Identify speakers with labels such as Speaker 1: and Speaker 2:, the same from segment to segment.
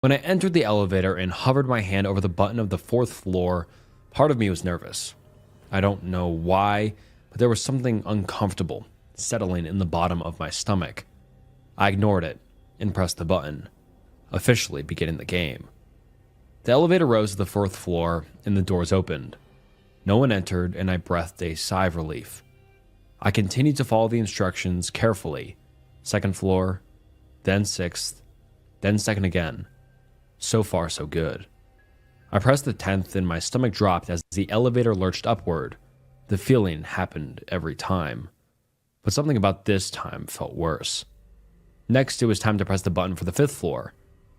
Speaker 1: When I entered the elevator and hovered my hand over the button of the fourth floor, part of me was nervous. I don't know why, but there was something uncomfortable settling in the bottom of my stomach. I ignored it and pressed the button, officially beginning the game. The elevator rose to the fourth floor and the doors opened. No one entered, and I breathed a sigh of relief. I continued to follow the instructions carefully. Second floor, then sixth, then second again. So far, so good. I pressed the 10th and my stomach dropped as the elevator lurched upward. The feeling happened every time, but something about this time felt worse. Next, it was time to press the button for the 5th floor.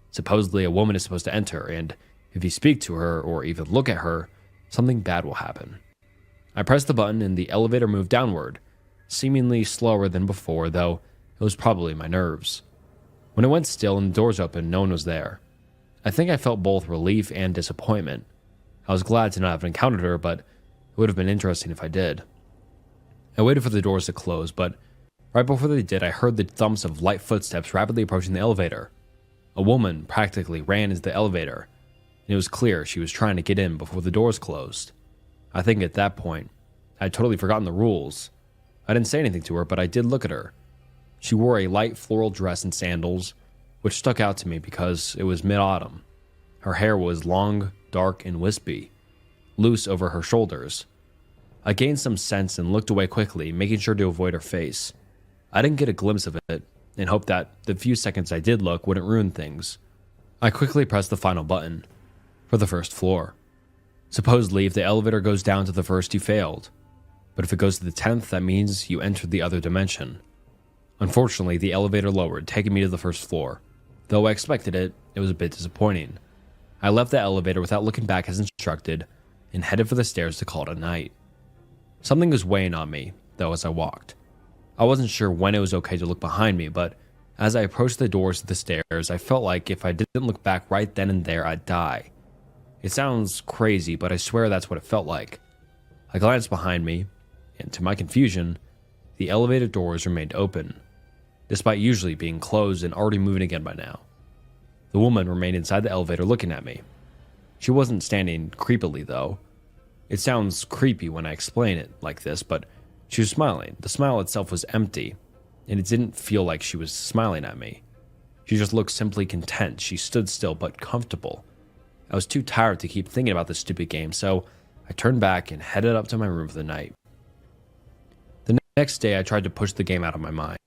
Speaker 1: Supposedly, a woman is supposed to enter, and if you speak to her or even look at her, something bad will happen. I pressed the button and the elevator moved downward, seemingly slower than before, though it was probably my nerves. When it went still and the doors opened, no one was there. I think I felt both relief and disappointment. I was glad to not have encountered her, but it would have been interesting if I did. I waited for the doors to close, but right before they did, I heard the thumps of light footsteps rapidly approaching the elevator. A woman practically ran into the elevator, and it was clear she was trying to get in before the doors closed. I think at that point, I had totally forgotten the rules. I didn't say anything to her, but I did look at her. She wore a light floral dress and sandals, which stuck out to me because it was mid-autumn. Her hair was long, dark, and wispy, loose over her shoulders. I gained some sense and looked away quickly, making sure to avoid her face. I didn't get a glimpse of it, and hoped that the few seconds I did look wouldn't ruin things. I quickly pressed the final button, for the 1st floor. Supposedly, if the elevator goes down to the 1st, you failed. But if it goes to the 10th, that means you entered the other dimension. Unfortunately, the elevator lowered, taking me to the 1st floor. Though I expected it, it was a bit disappointing. I left the elevator without looking back as instructed, and headed for the stairs to call it a night. Something was weighing on me, though, as I walked. I wasn't sure when it was okay to look behind me, but as I approached the doors to the stairs, I felt like if I didn't look back right then and there, I'd die. It sounds crazy, but I swear that's what it felt like. I glanced behind me, and to my confusion, the elevator doors remained open, despite usually being closed and already moving again by now. The woman remained inside the elevator looking at me. She wasn't standing creepily, though. It sounds creepy when I explain it like this, but she was smiling. The smile itself was empty, and it didn't feel like she was smiling at me. She just looked simply content. She stood still but comfortable. I was too tired to keep thinking about this stupid game, so I turned back and headed up to my room for the night. The next day, I tried to push the game out of my mind.